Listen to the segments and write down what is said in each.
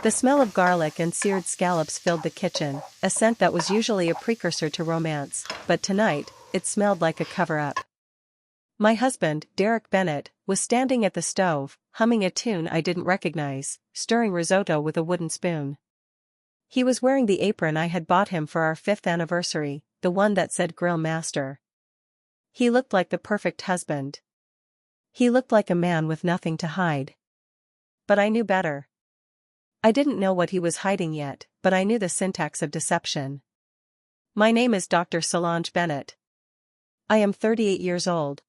The smell of garlic and seared scallops filled the kitchen, a scent that was usually a precursor to romance, but tonight, it smelled like a cover-up. My husband, Derek Bennett, was standing at the stove, humming a tune I didn't recognize, stirring risotto with a wooden spoon. He was wearing the apron I had bought him for our 5th anniversary, the one that said Grill Master. He looked like the perfect husband. He looked like a man with nothing to hide. But I knew better. I didn't know what he was hiding yet, but I knew the syntax of deception. My name is Dr. Solange Bennett. I am 38 years old.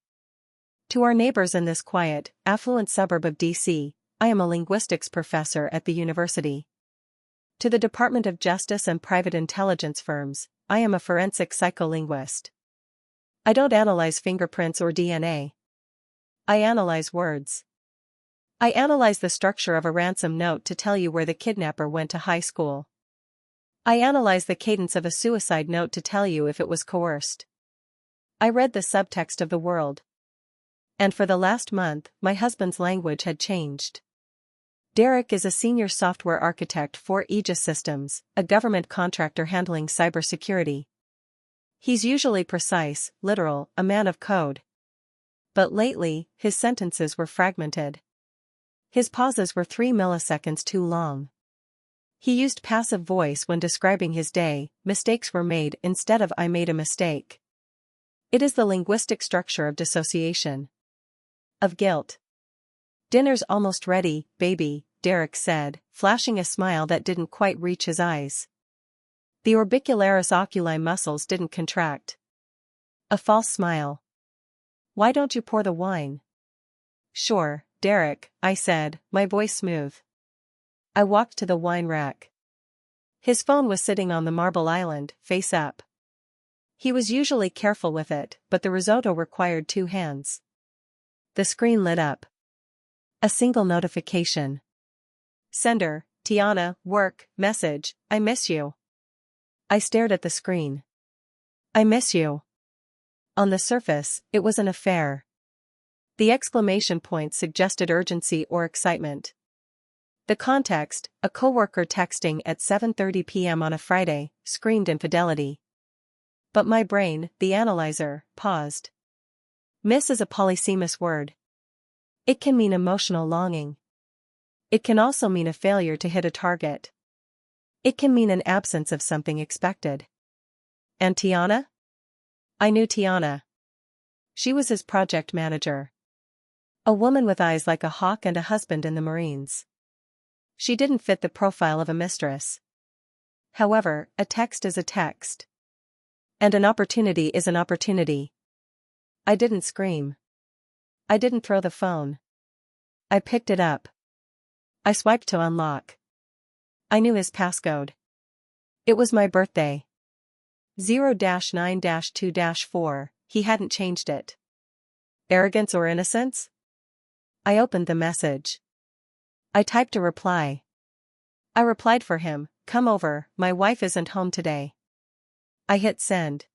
To our neighbors in this quiet, affluent suburb of D.C., I am a linguistics professor at the university. To the Department of Justice and private intelligence firms, I am a forensic psycholinguist. I don't analyze fingerprints or DNA. I analyze words. I analyze the structure of a ransom note to tell you where the kidnapper went to high school. I analyze the cadence of a suicide note to tell you if it was coerced. I read the subtext of the world. And for the last month, my husband's language had changed. Derek is a senior software architect for Aegis Systems, a government contractor handling cybersecurity. He's usually precise, literal, a man of code. But lately, his sentences were fragmented. His pauses were 3 milliseconds too long. He used passive voice when describing his day, mistakes were made instead of I made a mistake. It is the linguistic structure of dissociation. Of guilt. Dinner's almost ready, baby, Derek said, flashing a smile that didn't quite reach his eyes. The orbicularis oculi muscles didn't contract. A false smile. Why don't you pour the wine? Sure, Derek, I said, my voice smooth. I walked to the wine rack. His phone was sitting on the marble island, face up. He was usually careful with it, but the risotto required 2 hands. The screen lit up. A single notification. Sender, Tiana, work, message, I miss you. I stared at the screen. I miss you. On the surface, it was an affair. The exclamation point suggested urgency or excitement. The context, a coworker texting at 7:30 p.m. on a Friday, screamed infidelity. But my brain, the analyzer, paused. Miss is a polysemous word. It can mean emotional longing. It can also mean a failure to hit a target. It can mean an absence of something expected. And Tiana? I knew Tiana. She was his project manager. A woman with eyes like a hawk and a husband in the Marines. She didn't fit the profile of a mistress. However, a text is a text. And an opportunity is an opportunity. I didn't scream. I didn't throw the phone. I picked it up. I swiped to unlock. I knew his passcode. It was my birthday. 0-9-2-4, he hadn't changed it. Arrogance or innocence? I opened the message. I typed a reply. I replied for him, come over, my wife isn't home today. I hit send.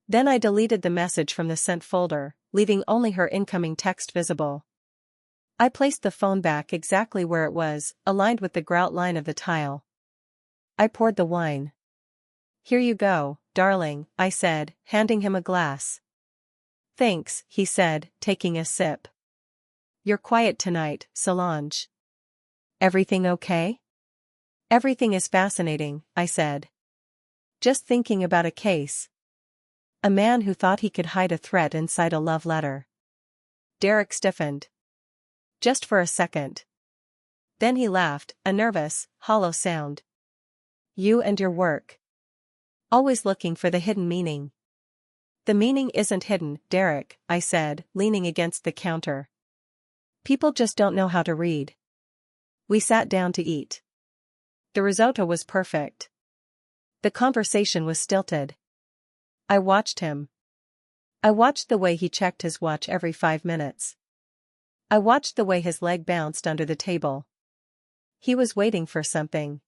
Then I deleted the message from the sent folder, leaving only her incoming text visible. I placed the phone back exactly where it was, aligned with the grout line of the tile. I poured the wine. Here you go, darling, I said, handing him a glass. Thanks, he said, taking a sip. You're quiet tonight, Solange. Everything okay? Everything is fascinating, I said. Just thinking about a case. A man who thought he could hide a threat inside a love letter. Derek stiffened. Just for a second. Then he laughed, a nervous, hollow sound. You and your work. Always looking for the hidden meaning. The meaning isn't hidden, Derek, I said, leaning against the counter. People just don't know how to read. We sat down to eat. The risotto was perfect. The conversation was stilted. I watched him. I watched the way he checked his watch every 5 minutes. I watched the way his leg bounced under the table. He was waiting for something.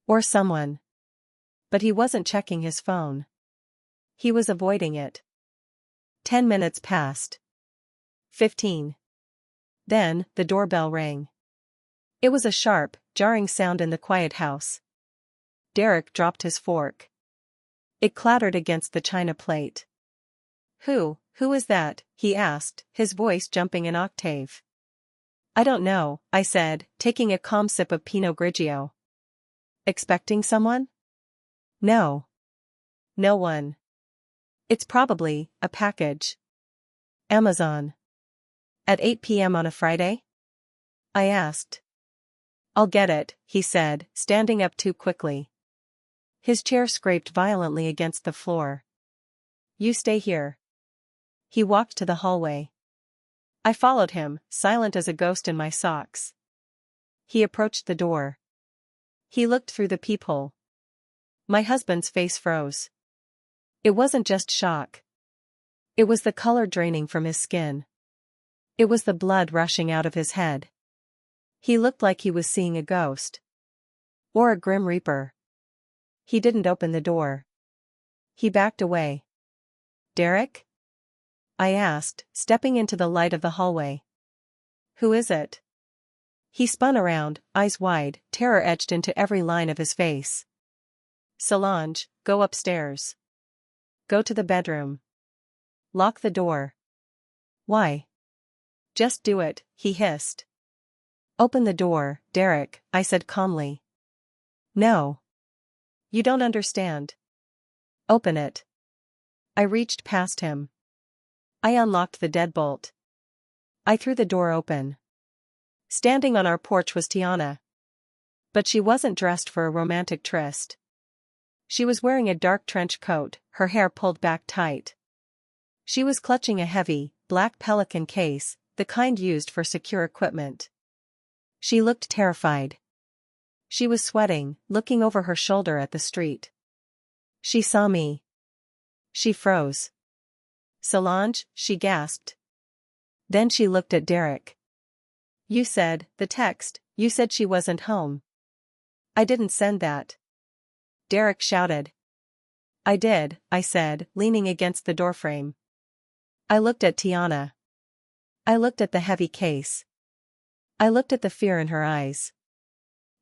Or someone. But he wasn't checking his phone. He was avoiding it. 10 minutes passed. 15. Then, the doorbell rang. It was a sharp, jarring sound in the quiet house. Derek dropped his fork. It clattered against the china plate. Who is that?" he asked, his voice jumping an octave. "I don't know," I said, taking a calm sip of Pinot Grigio. "Expecting someone?" "No. No one. It's probably a package. Amazon. At 8 p.m. on a Friday?" I asked. "I'll get it," he said, standing up too quickly. His chair scraped violently against the floor. "You stay here." He walked to the hallway. I followed him, silent as a ghost in my socks. He approached the door. He looked through the peephole. My husband's face froze. It wasn't just shock. It was the color draining from his skin. It was the blood rushing out of his head. He looked like he was seeing a ghost. Or a grim reaper. He didn't open the door. He backed away. "Derek?" I asked, stepping into the light of the hallway. "Who is it?" He spun around, eyes wide, terror etched into every line of his face. "Solange, go upstairs. Go to the bedroom. Lock the door." "Why?" "Just do it," he hissed. "Open the door, Derek," I said calmly. "No. You don't understand. Open it." I reached past him. I unlocked the deadbolt. I threw the door open. Standing on our porch was Tiana. But she wasn't dressed for a romantic tryst. She was wearing a dark trench coat, her hair pulled back tight. She was clutching a heavy, black Pelican case, the kind used for secure equipment. She looked terrified. She was sweating, looking over her shoulder at the street. She saw me. She froze. "Solange," she gasped. Then she looked at Derek. "You said, the text, you said she wasn't home." "I didn't send that." Derek shouted. "I did," I said, leaning against the doorframe. I looked at Tiana. I looked at the heavy case. I looked at the fear in her eyes.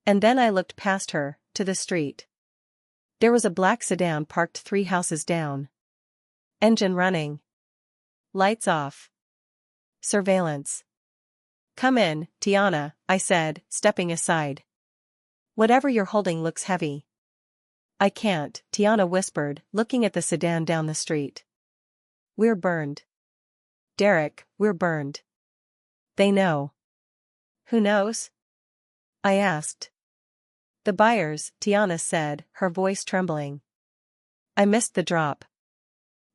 And then I looked past her, to the street. There was a black sedan parked 3 houses down. Engine running. Lights off. Surveillance. "Come in, Tiana," I said, stepping aside. "Whatever you're holding looks heavy." "I can't," Tiana whispered, looking at the sedan down the street. "We're burned. Derek, we're burned." "They know." "Who knows?" I asked. "The buyers," Tiana said, her voice trembling. I missed the drop.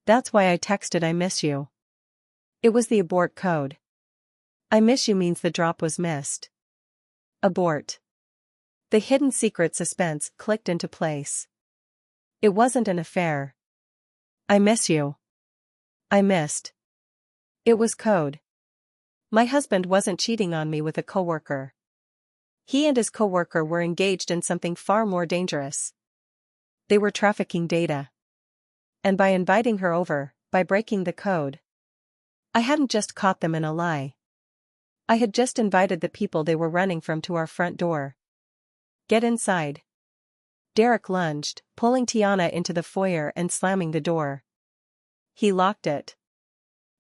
That's why I texted "I miss you." It was the abort code. "I miss you" means the drop was missed. Abort. The hidden secret suspense clicked into place. It wasn't an affair. I miss you. I missed. It was code. My husband wasn't cheating on me with a coworker. He and his coworker were engaged in something far more dangerous. They were trafficking data. And by inviting her over, by breaking the code, I hadn't just caught them in a lie. I had just invited the people they were running from to our front door. "Get inside." Derek lunged, pulling Tiana into the foyer and slamming the door. He locked it.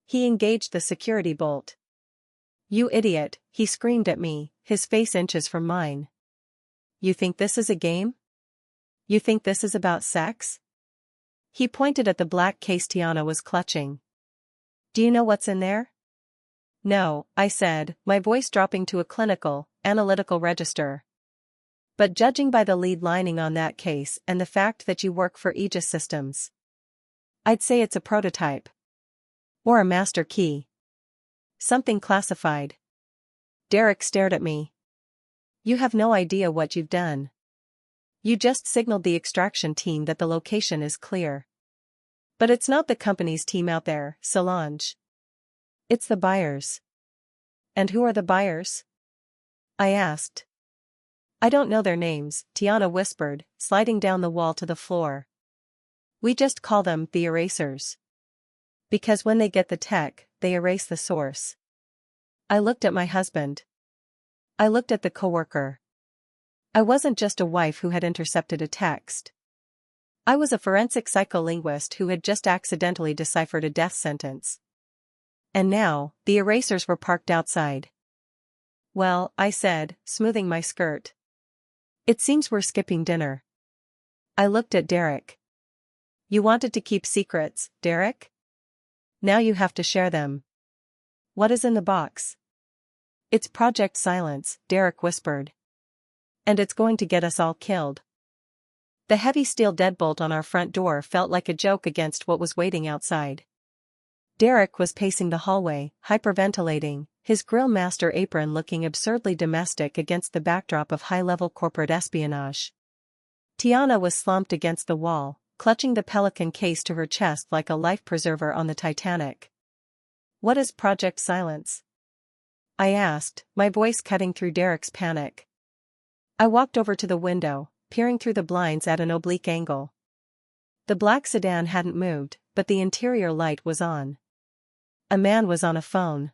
He engaged the security bolt. "You idiot," he screamed at me, his face inches from mine. "You think this is a game? You think this is about sex?" He pointed at the black case Tiana was clutching. "Do you know what's in there?" "No," I said, my voice dropping to a clinical, analytical register. "But judging by the lead lining on that case and the fact that you work for Aegis Systems, I'd say it's a prototype. Or a master key. Something classified." Derek stared at me. "You have no idea what you've done. You just signaled the extraction team that the location is clear. But it's not the company's team out there, Solange. It's the buyers." "And who are the buyers?" I asked. "I don't know their names," Tiana whispered, sliding down the wall to the floor. "We just call them the erasers. Because when they get the tech, they erase the source." I looked at my husband. I looked at the coworker. I wasn't just a wife who had intercepted a text. I was a forensic psycholinguist who had just accidentally deciphered a death sentence. And now, the erasers were parked outside. Well, I said, smoothing my skirt. It seems we're skipping dinner. I looked at Derek. You wanted to keep secrets, Derek? Now you have to share them. What is in the box? It's Project Silence, Derek whispered. And it's going to get us all killed. The heavy steel deadbolt on our front door felt like a joke against what was waiting outside. Derek was pacing the hallway, hyperventilating, his grill master apron looking absurdly domestic against the backdrop of high-level corporate espionage. Tiana was slumped against the wall, clutching the Pelican case to her chest like a life preserver on the Titanic. What is Project Silence? I asked, my voice cutting through Derek's panic. I walked over to the window, peering through the blinds at an oblique angle. The black sedan hadn't moved, but the interior light was on. A man was on a phone.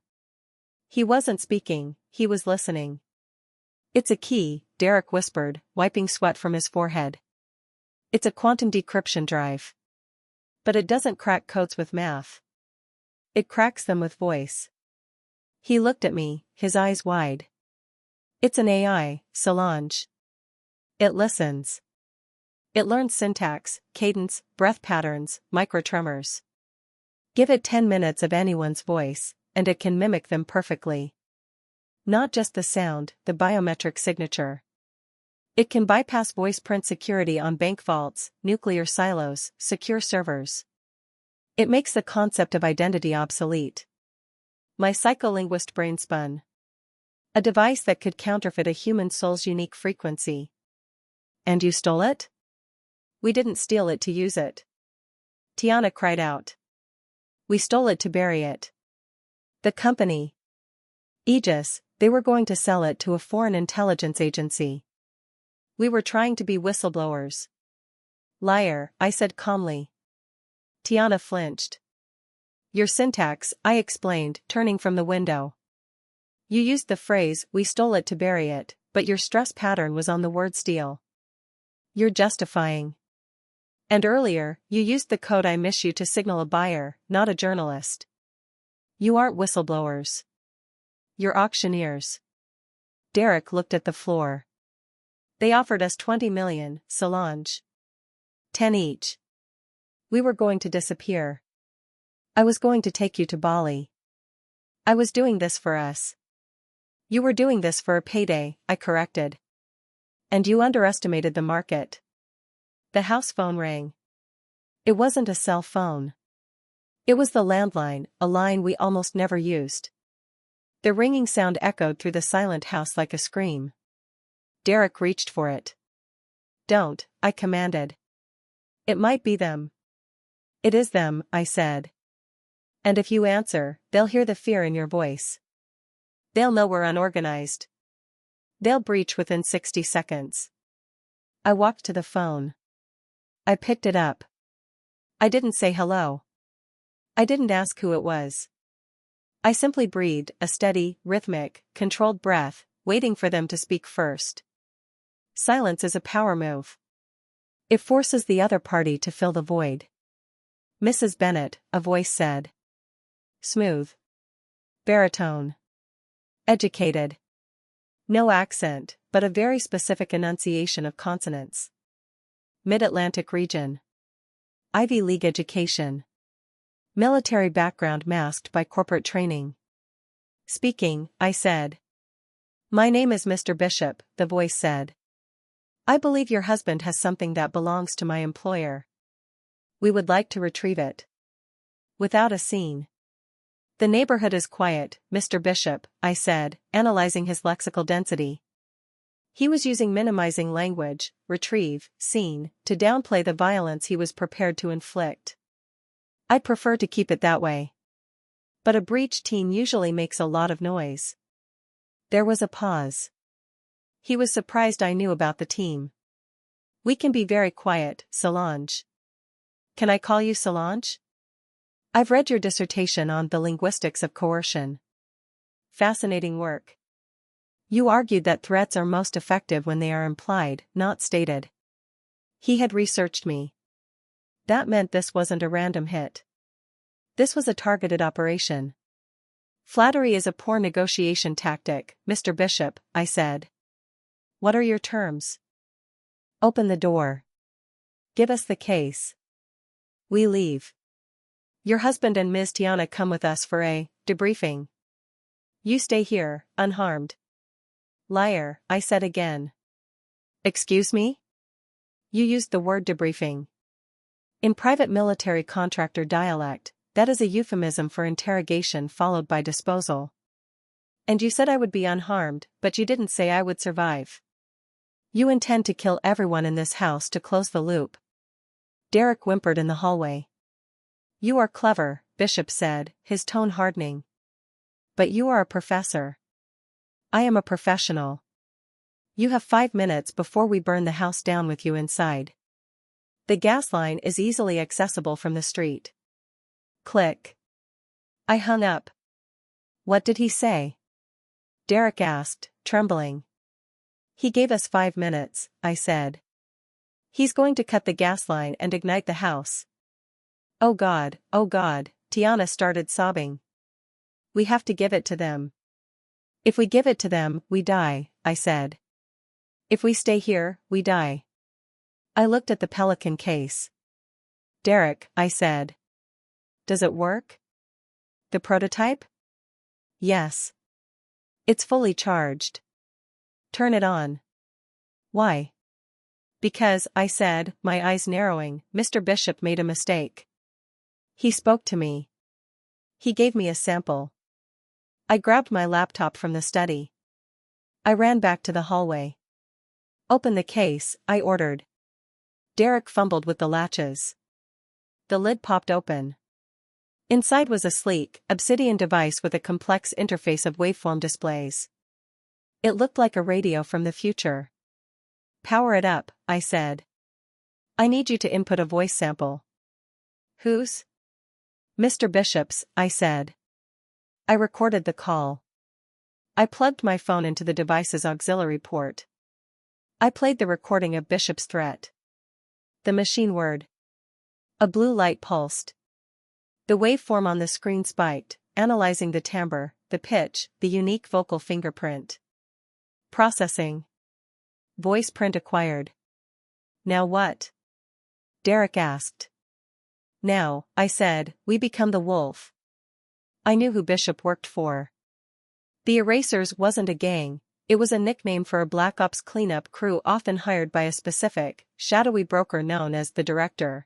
He wasn't speaking, he was listening. It's a key, Derek whispered, wiping sweat from his forehead. It's a quantum decryption drive. But it doesn't crack codes with math. It cracks them with voice. He looked at me, his eyes wide. It's an AI, Solange. It listens. It learns syntax, cadence, breath patterns, microtremors. Give it 10 minutes of anyone's voice, and it can mimic them perfectly. Not just the sound, the biometric signature. It can bypass voice print security on bank vaults, nuclear silos, secure servers. It makes the concept of identity obsolete. My psycholinguist brain spun. A device that could counterfeit a human soul's unique frequency. And you stole it? We didn't steal it to use it. Tiana cried out. We stole it to bury it. The company, Aegis, they were going to sell it to a foreign intelligence agency. We were trying to be whistleblowers. Liar, I said calmly. Tiana flinched. Your syntax, I explained, turning from the window. You used the phrase, we stole it to bury it, but your stress pattern was on the word steal. You're justifying. And earlier, you used the code I miss you to signal a buyer, not a journalist. You aren't whistleblowers. You're auctioneers. Derek looked at the floor. They offered us 20 million, Solange. 10 each. We were going to disappear. I was going to take you to Bali. I was doing this for us. You were doing this for a payday, I corrected. And you underestimated the market. The house phone rang. It wasn't a cell phone. It was the landline, a line we almost never used. The ringing sound echoed through the silent house like a scream. Derek reached for it. Don't, I commanded. It might be them. It is them, I said. And if you answer, they'll hear the fear in your voice. They'll know we're unorganized. They'll breach within 60 seconds. I walked to the phone. I picked it up. I didn't say hello. I didn't ask who it was. I simply breathed, a steady, rhythmic, controlled breath, waiting for them to speak first. Silence is a power move. It forces the other party to fill the void. Mrs. Bennet, a voice said. Smooth. Baritone. Educated. No accent, but a very specific enunciation of consonants. Mid-Atlantic region. Ivy League education. Military background masked by corporate training. Speaking, I said. My name is Mr. Bishop, the voice said. I believe your husband has something that belongs to my employer. We would like to retrieve it. Without a scene. The neighborhood is quiet, Mr. Bishop, I said, analyzing his lexical density. He was using minimizing language, retrieve, scene, to downplay the violence he was prepared to inflict. I'd prefer to keep it that way. But a breach team usually makes a lot of noise. There was a pause. He was surprised I knew about the team. We can be very quiet, Solange. Can I call you Solange? I've read your dissertation on the linguistics of coercion. Fascinating work. You argued that threats are most effective when they are implied, not stated. He had researched me. That meant this wasn't a random hit. This was a targeted operation. Flattery is a poor negotiation tactic, Mr. Bishop, I said. What are your terms? Open the door. Give us the case. We leave. Your husband and Ms. Tiana come with us for a debriefing. You stay here, unharmed. Liar, I said again. Excuse me? You used the word debriefing. In private military contractor dialect, that is a euphemism for interrogation followed by disposal. And you said I would be unharmed, but you didn't say I would survive. You intend to kill everyone in this house to close the loop. Derek whimpered in the hallway. You are clever, Bishop said, his tone hardening. But you are a professor. I am a professional. You have 5 minutes before we burn the house down with you inside. The gas line is easily accessible from the street. Click. I hung up. What did he say? Derek asked, trembling. He gave us 5 minutes, I said. He's going to cut the gas line and ignite the house. Oh God, Tiana started sobbing. We have to give it to them. If we give it to them, we die, I said. If we stay here, we die. I looked at the Pelican case. Derek, I said. Does it work? The prototype? Yes. It's fully charged. Turn it on. Why? Because, I said, my eyes narrowing, Mr. Bishop made a mistake. He spoke to me. He gave me a sample. I grabbed my laptop from the study. I ran back to the hallway. Open the case, I ordered. Derek fumbled with the latches. The lid popped open. Inside was a sleek, obsidian device with a complex interface of waveform displays. It looked like a radio from the future. Power it up, I said. I need you to input a voice sample. Whose? Mr. Bishop's, I said. I recorded the call. I plugged my phone into the device's auxiliary port. I played the recording of Bishop's threat. The machine whirred. A blue light pulsed. The waveform on the screen spiked, analyzing the timbre, the pitch, the unique vocal fingerprint. Processing. Voice print acquired. Now what? Derek asked. Now, I said, we become the wolf. I knew who Bishop worked for. The Erasers wasn't a gang, it was a nickname for a Black Ops cleanup crew often hired by a specific, shadowy broker known as the Director.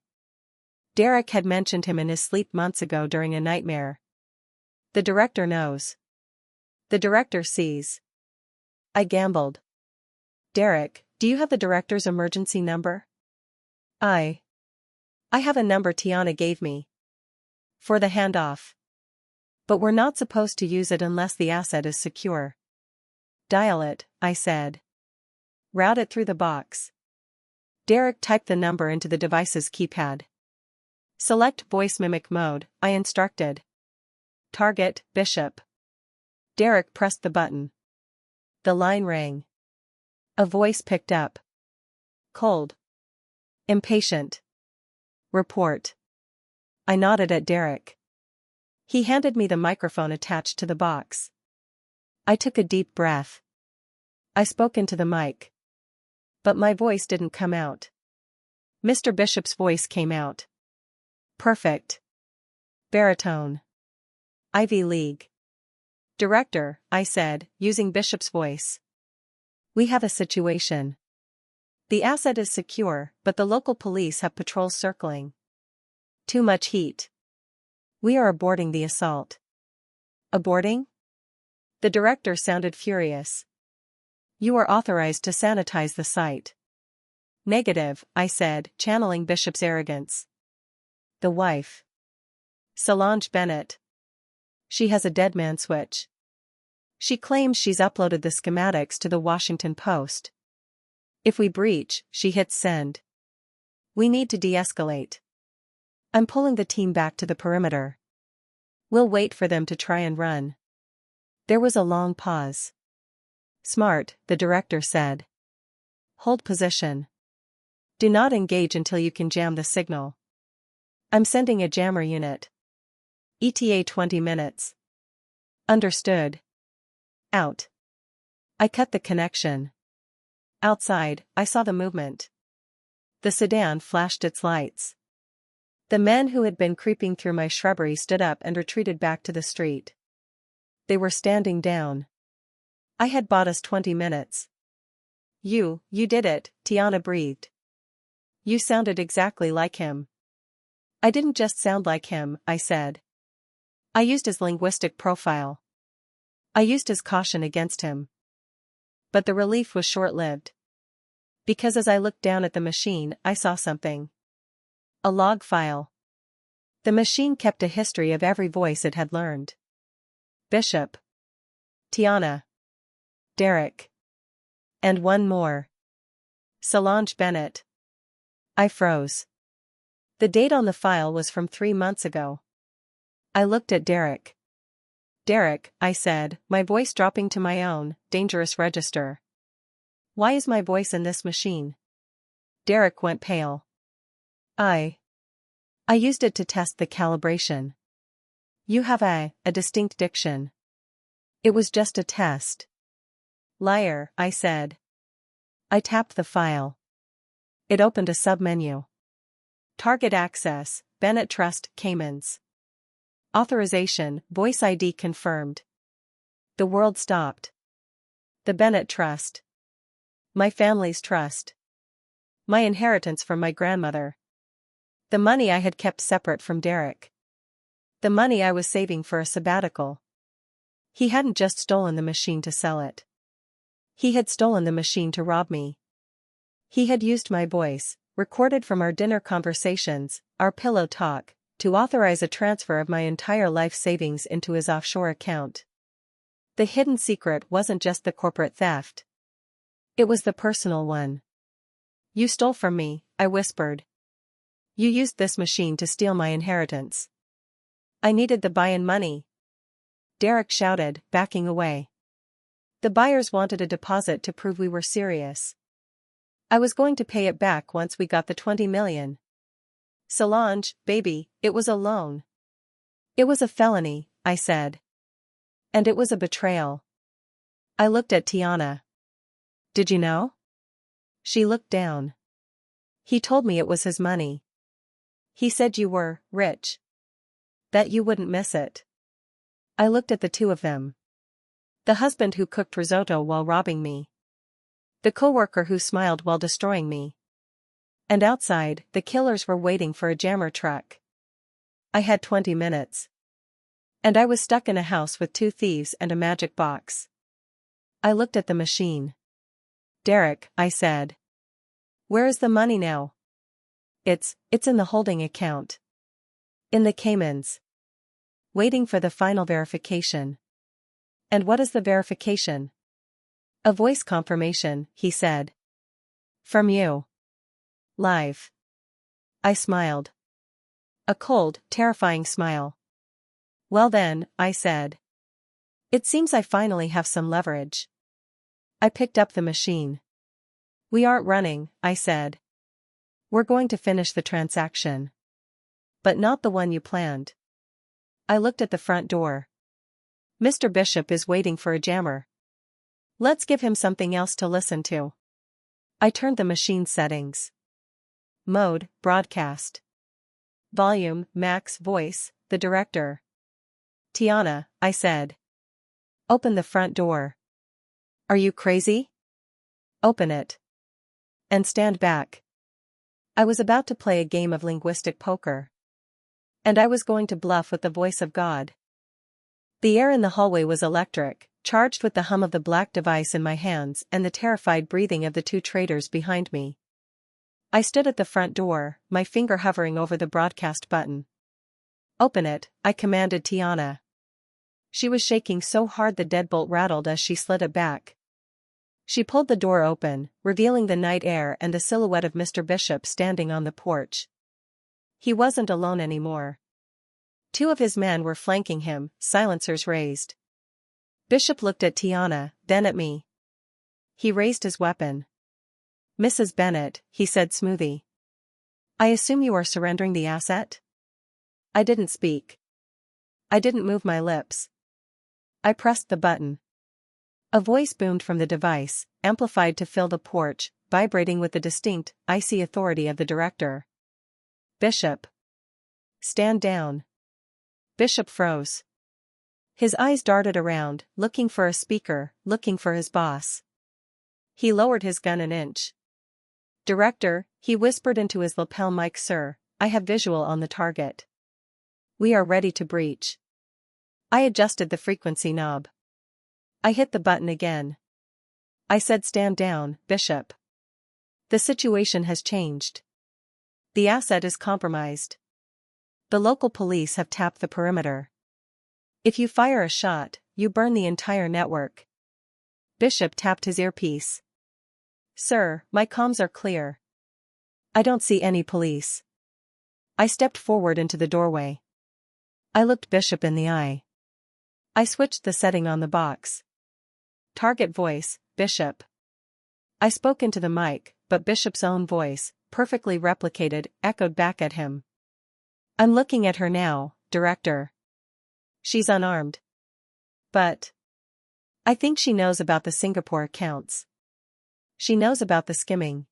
Derek had mentioned him in his sleep months ago during a nightmare. The Director knows. The Director sees. I gambled. Derek, do you have the Director's emergency number? I have a number Tiana gave me. For the handoff. But we're not supposed to use it unless the asset is secure. Dial it, I said. Route it through the box. Derek typed the number into the device's keypad. Select voice mimic mode, I instructed. Target, Bishop. Derek pressed the button. The line rang. A voice picked up. Cold. Impatient. Report. I nodded at Derek. He handed me the microphone attached to the box. I took a deep breath. I spoke into the mic. But my voice didn't come out. Mr. Bishop's voice came out. Perfect. Baritone. Ivy League. Director, I said, using Bishop's voice. We have a situation. The asset is secure, but the local police have patrols circling. Too much heat. We are aborting the assault. Aborting? The Director sounded furious. You are authorized to sanitize the site. Negative, I said, channeling Bishop's arrogance. The wife. Solange Bennett. She has a dead man switch. She claims she's uploaded the schematics to the Washington Post. If we breach, she hits send. We need to de-escalate. I'm pulling the team back to the perimeter. We'll wait for them to try and run. There was a long pause. Smart, the director said. Hold position. Do not engage until you can jam the signal. I'm sending a jammer unit. ETA 20 minutes. Understood. Out. I cut the connection. Outside, I saw the movement. The sedan flashed its lights. The men who had been creeping through my shrubbery stood up and retreated back to the street. They were standing down. I had bought us 20 minutes. You did it, Tiana breathed. You sounded exactly like him. I didn't just sound like him, I said. I used his linguistic profile. I used his caution against him. But the relief was short-lived. Because as I looked down at the machine, I saw something. A log file. The machine kept a history of every voice it had learned. Bishop. Tiana. Derek. And one more. Solange Bennett. I froze. The date on the file was from 3 months ago. I looked at Derek. Derek, I said, my voice dropping to my own, dangerous register. Why is my voice in this machine? Derek went pale. I used it to test the calibration. You have a distinct diction. It was just a test. Liar, I said. I tapped the file. It opened a submenu. Target access, Bennett Trust, Caymans. Authorization, Voice ID confirmed. The world stopped. The Bennett Trust. My family's trust. My inheritance from my grandmother. The money I had kept separate from Derek. The money I was saving for a sabbatical. He hadn't just stolen the machine to sell it. He had stolen the machine to rob me. He had used my voice, recorded from our dinner conversations, our pillow talk, to authorize a transfer of my entire life savings into his offshore account. The hidden secret wasn't just the corporate theft. It was the personal one. You stole from me, I whispered. You used this machine to steal my inheritance. I needed the buy-in money. Derek shouted, backing away. The buyers wanted a deposit to prove we were serious. I was going to pay it back once we got the 20 million. Solange, baby, it was a loan. It was a felony, I said. And it was a betrayal. I looked at Tiana. Did you know? She looked down. He told me it was his money. He said you were rich. That you wouldn't miss it. I looked at the two of them. The husband who cooked risotto while robbing me. The coworker who smiled while destroying me. And outside, the killers were waiting for a jammer truck. I had 20 minutes. And I was stuck in a house with 2 thieves and a magic box. I looked at the machine. Derek, I said. Where is the money now? It's in the holding account. In the Caymans. Waiting for the final verification. And what is the verification? A voice confirmation, he said. From you. Live. I smiled. A cold, terrifying smile. Well then, I said. It seems I finally have some leverage. I picked up the machine. We aren't running, I said. We're going to finish the transaction. But not the one you planned. I looked at the front door. Mr. Bishop is waiting for a jammer. Let's give him something else to listen to. I turned the machine settings. Mode, broadcast. Volume, max voice, the director. Tiana, I said. Open the front door. Are you crazy? Open it. And stand back. I was about to play a game of linguistic poker. And I was going to bluff with the voice of God. The air in the hallway was electric, charged with the hum of the black device in my hands and the terrified breathing of the 2 traitors behind me. I stood at the front door, my finger hovering over the broadcast button. Open it, I commanded Tiana. She was shaking so hard the deadbolt rattled as she slid it back. She pulled the door open, revealing the night air and the silhouette of Mr. Bishop standing on the porch. He wasn't alone anymore. 2 of his men were flanking him, silencers raised. Bishop looked at Tiana, then at me. He raised his weapon. "Mrs. Bennett," he said smoothly. "I assume you are surrendering the asset?" I didn't speak. I didn't move my lips. I pressed the button. A voice boomed from the device, amplified to fill the porch, vibrating with the distinct, icy authority of the director. "Bishop. Stand down." Bishop froze. His eyes darted around, looking for a speaker, looking for his boss. He lowered his gun an inch. "Director," he whispered into his lapel mic, "Sir, I have visual on the target. We are ready to breach." I adjusted the frequency knob. I hit the button again. I said, "Stand down, Bishop. The situation has changed. The asset is compromised. The local police have tapped the perimeter. If you fire a shot, you burn the entire network." Bishop tapped his earpiece. "Sir, my comms are clear. I don't see any police." I stepped forward into the doorway. I looked Bishop in the eye. I switched the setting on the box. Target voice, Bishop. I spoke into the mic, but Bishop's own voice, perfectly replicated, echoed back at him. "I'm looking at her now, Director. She's unarmed. But I think she knows about the Singapore accounts. She knows about the skimming."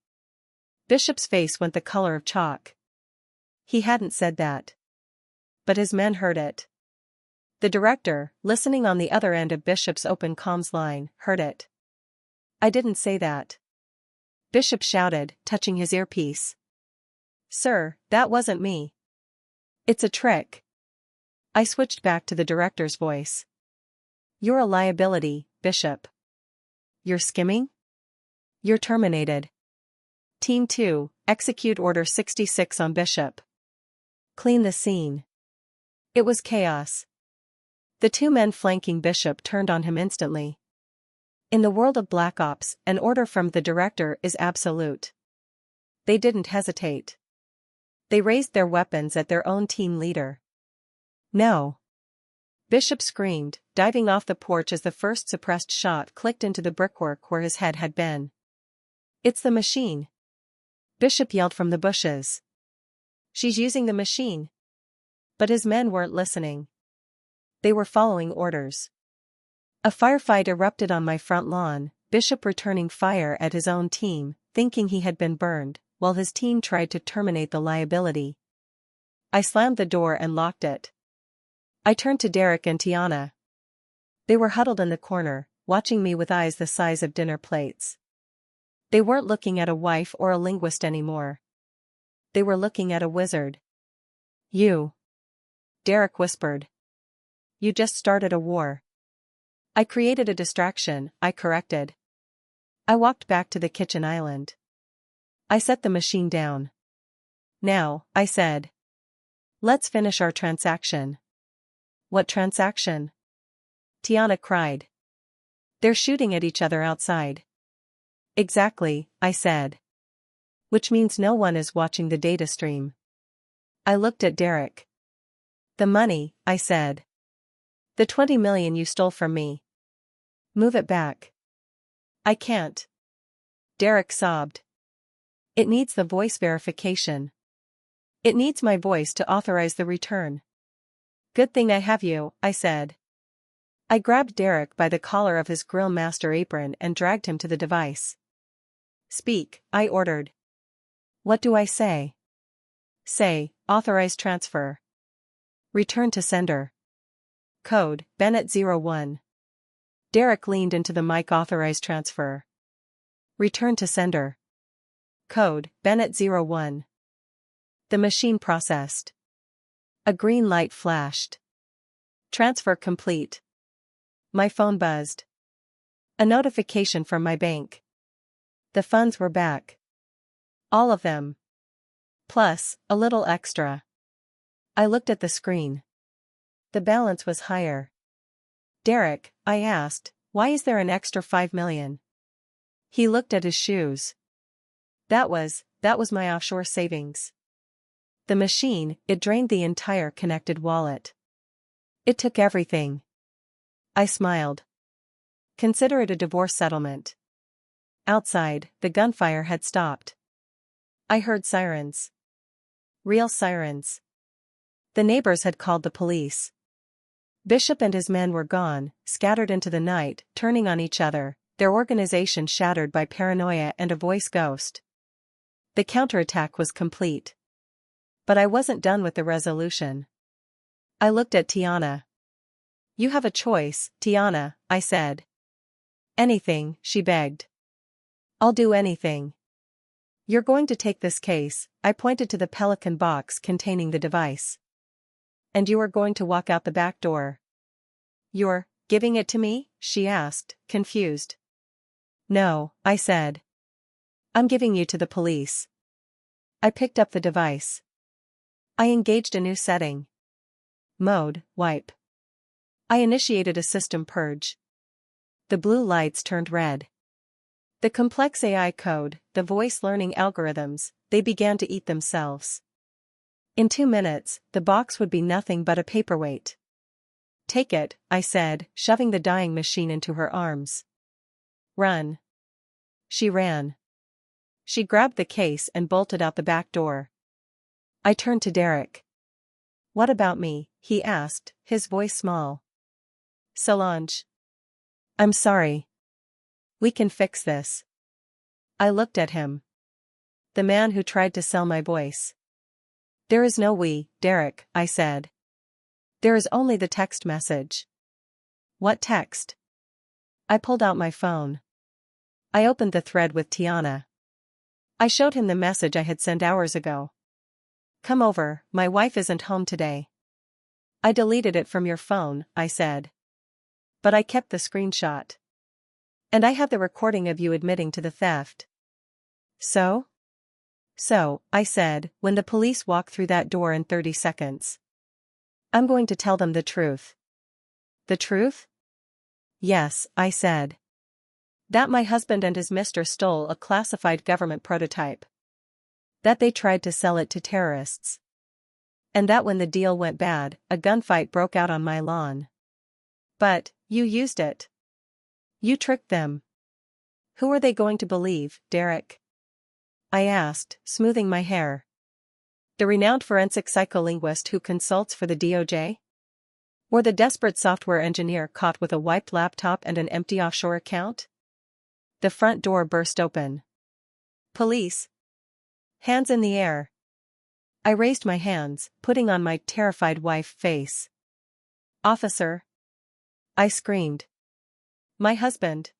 Bishop's face went the color of chalk. He hadn't said that. But his men heard it. The director, listening on the other end of Bishop's open comms line, heard it. "I didn't say that." Bishop shouted, touching his earpiece. "Sir, that wasn't me. It's a trick." I switched back to the director's voice. "You're a liability, Bishop. You're skimming? You're terminated. Team 2, execute Order 66 on Bishop. Clean the scene." It was chaos. The two men flanking Bishop turned on him instantly. In the world of Black Ops, an order from the director is absolute. They didn't hesitate. They raised their weapons at their own team leader. "No!" Bishop screamed, diving off the porch as the first suppressed shot clicked into the brickwork where his head had been. "It's the machine!" Bishop yelled from the bushes. "She's using the machine!" But his men weren't listening. They were following orders. A firefight erupted on my front lawn, Bishop returning fire at his own team, thinking he had been burned, while his team tried to terminate the liability. I slammed the door and locked it. I turned to Derek and Tiana. They were huddled in the corner, watching me with eyes the size of dinner plates. They weren't looking at a wife or a linguist anymore. They were looking at a wizard. "You," Derek whispered. "You just started a war." "I created a distraction," I corrected. I walked back to the kitchen island. I set the machine down. "Now," I said. "Let's finish our transaction." "What transaction?" Tiana cried. "They're shooting at each other outside." "Exactly," I said. "Which means no one is watching the data stream." I looked at Derek. "The money," I said. "The 20 million you stole from me. Move it back." "I can't." Derek sobbed. "It needs the voice verification. It needs my voice to authorize the return." "Good thing I have you," I said. I grabbed Derek by the collar of his grill master apron and dragged him to the device. "Speak," I ordered. "What do I say?" "Say, authorize transfer. Return to sender. Code, Bennett01. Derek leaned into the mic. "Authorize transfer. Return to sender. Code, Bennett01. The machine processed. A green light flashed. "Transfer complete." My phone buzzed. A notification from my bank. The funds were back. All of them. Plus, a little extra. I looked at the screen. The balance was higher. "Derek," I asked, "why is there an extra 5 million? He looked at his shoes. That was my offshore savings. The machine, it drained the entire connected wallet. It took everything." I smiled. "Consider it a divorce settlement." outside, the gunfire had stopped. I heard sirens. Real sirens. The neighbors had called the police. Bishop and his men were gone, scattered into the night, turning on each other, their organization shattered by paranoia and a voice ghost. The counterattack was complete. But I wasn't done with the resolution. I looked at Tiana. "You have a choice, Tiana," I said. "Anything," she begged. "I'll do anything. You're going to take this case," I pointed to the pelican box containing the device. "And you are going to walk out the back door." "You're giving it to me?" she asked, confused. "No," I said. "I'm giving you to the police." I picked up the device. I engaged a new setting. Mode, wipe. I initiated a system purge. The blue lights turned red. The complex AI code, the voice learning algorithms, they began to eat themselves. In 2 minutes, the box would be nothing but a paperweight. "Take it," I said, shoving the dying machine into her arms. "Run." She ran. She grabbed the case and bolted out the back door. I turned to Derek. "What about me?" he asked, his voice small. "Solange. I'm sorry. We can fix this." I looked at him. The man who tried to sell my voice. "There is no we, Derek," I said. "There is only the text message." "What text?" I pulled out my phone. I opened the thread with Tiana. I showed him the message I had sent hours ago. "Come over, my wife isn't home today." "I deleted it from your phone," I said. "But I kept the screenshot. And I have the recording of you admitting to the theft." "So?" "So," I said, "when the police walk through that door in 30 seconds. I'm going to tell them the truth." "The truth?" "Yes," I said. "That my husband and his mister stole a classified government prototype. That they tried to sell it to terrorists. And that when the deal went bad, a gunfight broke out on my lawn. But, you used it. You tricked them. Who are they going to believe, Derek?" I asked, smoothing my hair. "The renowned forensic psycholinguist who consults for the DOJ? Or the desperate software engineer caught with a wiped laptop and an empty offshore account?" The front door burst open. "Police! Hands in the air!" I raised my hands, putting on my terrified wife face. "Officer!" I screamed. "My husband.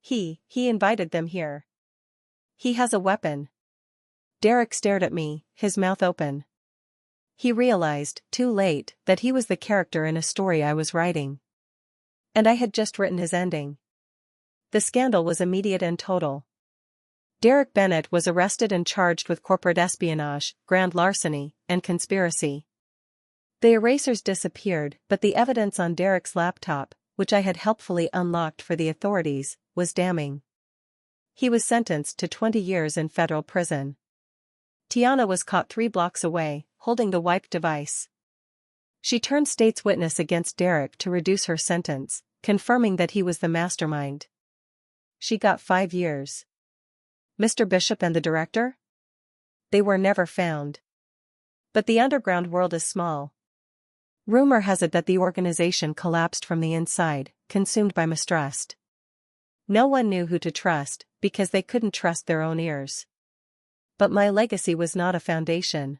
He invited them here. He has a weapon." Derek stared at me, his mouth open. He realized, too late, that he was the character in a story I was writing. And I had just written his ending. The scandal was immediate and total. Derek Bennett was arrested and charged with corporate espionage, grand larceny, and conspiracy. The erasers disappeared, but the evidence on Derek's laptop, which I had helpfully unlocked for the authorities, was damning. He was sentenced to 20 years in federal prison. Tiana was caught 3 blocks away, holding the wiped device. She turned state's witness against Derek to reduce her sentence, confirming that he was the mastermind. She got 5 years. Mr. Bishop and the director? They were never found. But the underground world is small. Rumor has it that the organization collapsed from the inside, consumed by mistrust. No one knew who to trust, because they couldn't trust their own ears. But my legacy was not a foundation.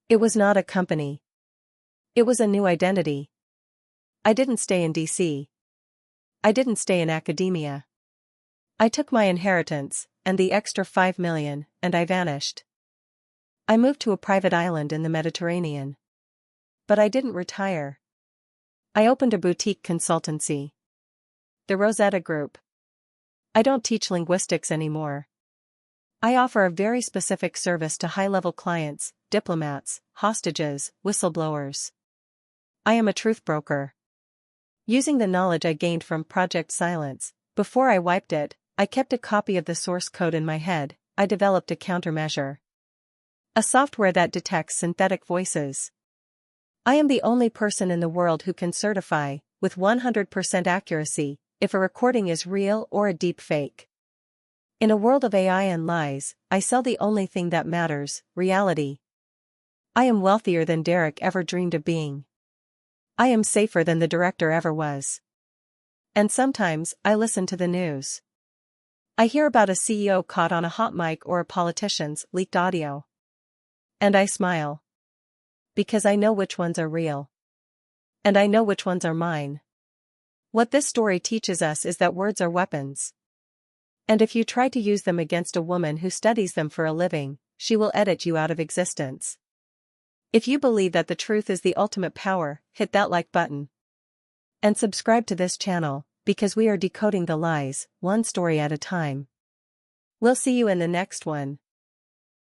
It was not a company. It was a new identity. I didn't stay in DC. I didn't stay in academia. I took my inheritance, and the extra 5 million, and I vanished. I moved to a private island in the Mediterranean. But I didn't retire. I opened a boutique consultancy. The Rosetta Group. I don't teach linguistics anymore. I offer a very specific service to high-level clients, diplomats, hostages, whistleblowers. I am a truth broker. Using the knowledge I gained from Project Silence, before I wiped it, I kept a copy of the source code in my head. I developed a countermeasure. A software that detects synthetic voices. I am the only person in the world who can certify, with 100% accuracy, if a recording is real or a deep fake. In a world of AI and lies, I sell the only thing that matters, reality. I am wealthier than Derek ever dreamed of being. I am safer than the director ever was. And sometimes, I listen to the news. I hear about a CEO caught on a hot mic or a politician's leaked audio. And I smile. Because I know which ones are real. And I know which ones are mine. What this story teaches us is that words are weapons. And if you try to use them against a woman who studies them for a living, she will edit you out of existence. If you believe that the truth is the ultimate power, hit that like button. And subscribe to this channel, because we are decoding the lies, one story at a time. We'll see you in the next one.